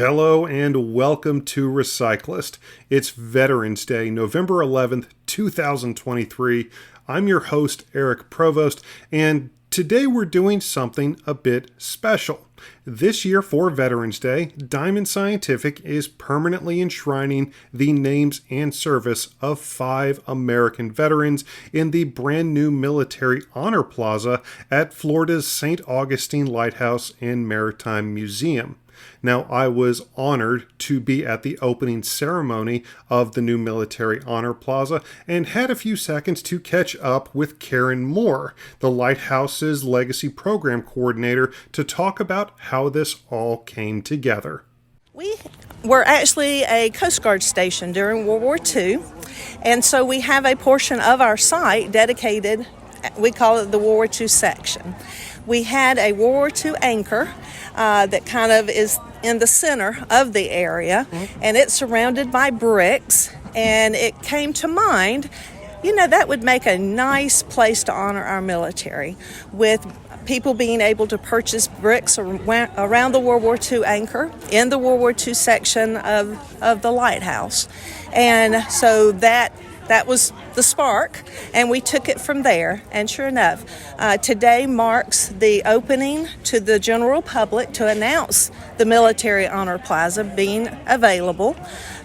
Hello and welcome to Recyclist. It's Veterans Day, November 11th, 2023. I'm your host, Eric Provost, and today we're doing something a bit special. This year for Veterans Day, Diamond Scientific is permanently enshrining the names and service of 5 American veterans in the brand new Military Honor Plaza at Florida's St. Augustine Lighthouse and Maritime Museum. Now, I was honored to be at the opening ceremony of the new Military Honor Plaza and had a few seconds to catch up with Karen Moore, the Lighthouse's Legacy Program Coordinator, to talk about how this all came together. We were actually a Coast Guard station during World War II, and so we have a portion of our site dedicated, we call it the World War II section. We had a World War II anchor that kind of is in the center of the area, and it's surrounded by bricks, and it came to mind, that would make a nice place to honor our military, with people being able to purchase bricks around the World War II anchor in the World War II section of the lighthouse. And so that was the spark, and we took it from there. And sure enough, today marks the opening to the general public to announce the Military Honor Plaza being available.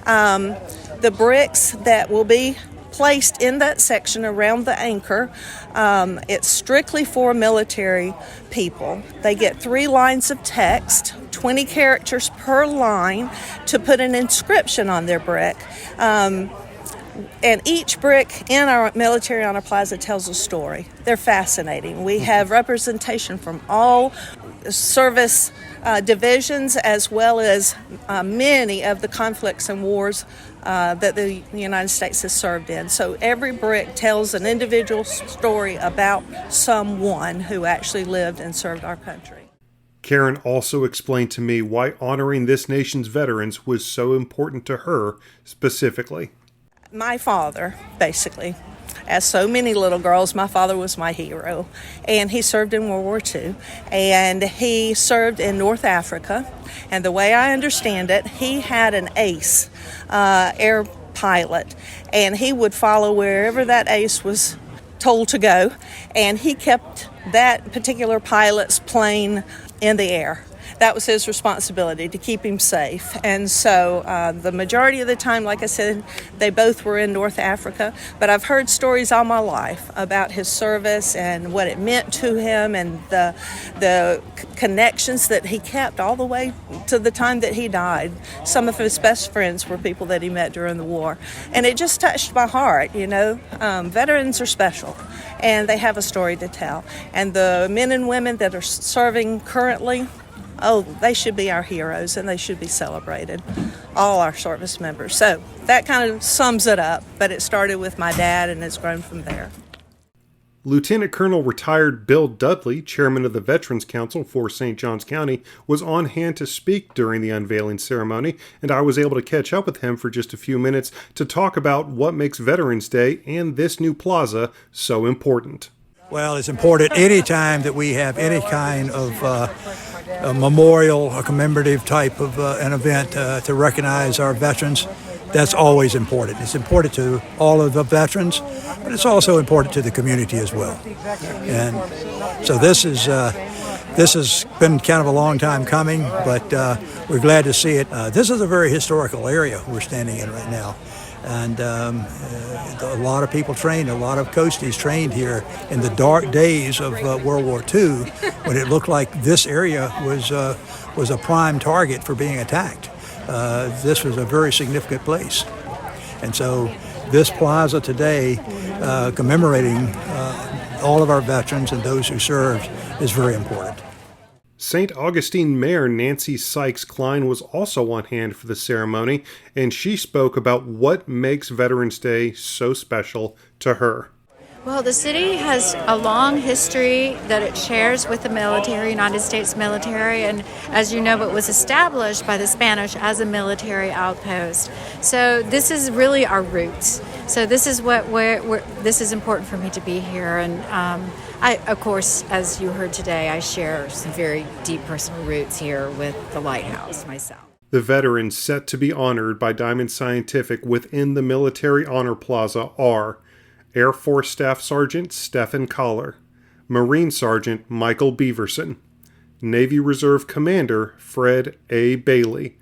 The bricks that will be placed in that section around the anchor, it's strictly for military people. They get 3 lines of text, 20 characters per line, to put an inscription on their brick. And each brick in our Military Honor Plaza tells a story. They're fascinating. We have representation from all service divisions, as well as many of the conflicts and wars that the United States has served in. So every brick tells an individual story about someone who actually lived and served our country. Karen also explained to me why honoring this nation's veterans was so important to her specifically. My father, basically, as so many little girls, my father was my hero, and he served in World War II, and he served in North Africa, and the way I understand it, he had an ace air pilot, and he would follow wherever that ace was told to go, and he kept that particular pilot's plane in the air. That was his responsibility, to keep him safe. And so the majority of the time, like I said, they both were in North Africa. But I've heard stories all my life about his service and what it meant to him, and the connections that he kept all the way to the time that he died. Some of his best friends were people that he met during the war. And it just touched my heart, Veterans are special, and they have a story to tell. And the men and women that are serving currently, they should be our heroes, and they should be celebrated, all our service members. So that kind of sums it up, but it started with my dad, and it's grown from there. Lieutenant Colonel retired Bill Dudley, chairman of the Veterans Council for St. Johns County, was on hand to speak during the unveiling ceremony, and I was able to catch up with him for just a few minutes to talk about what makes Veterans Day and this new plaza so important. Well, it's important any time that we have any kind of a memorial, a commemorative type of an event to recognize our veterans. That's always important. It's important to all of the veterans, but it's also important to the community as well. And so this has been kind of a long time coming, but we're glad to see it. This is a very historical area we're standing in right now. And a lot of people trained, a lot of coasties trained here in the dark days of World War II, when it looked like this area was a prime target for being attacked. This was a very significant place. And so this plaza today, commemorating all of our veterans and those who served, is very important. St. Augustine Mayor Nancy Sykes Klein was also on hand for the ceremony, and she spoke about what makes Veterans Day so special to her. Well, the city has a long history that it shares with the military, United States military, and as you know, it was established by the Spanish as a military outpost. So this is really our roots. So this is this is important for me to be here, and I, of course, as you heard today, I share some very deep personal roots here with the Lighthouse myself. The veterans set to be honored by Diamond Scientific within the Military Honor Plaza are Air Force Staff Sergeant Stephen Collar, Marine Sergeant Michael Beaverson, Navy Reserve Commander Fred A. Bailey,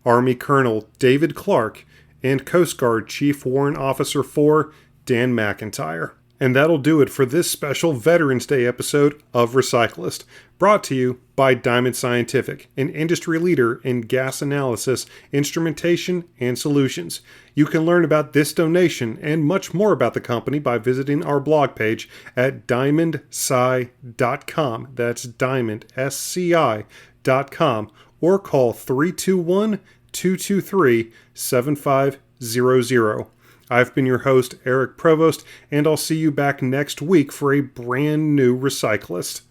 Army Colonel David Clark, and Coast Guard Chief Warrant Officer 4 Dan McIntyre. And that'll do it for this special Veterans Day episode of Recyclist, brought to you by Diamond Scientific, an industry leader in gas analysis, instrumentation, and solutions. You can learn about this donation and much more about the company by visiting our blog page at diamondsci.com. That's diamondsci.com, or call 321-223-7500. I've been your host, Eric Provost, and I'll see you back next week for a brand new Recyclist.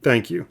Thank you.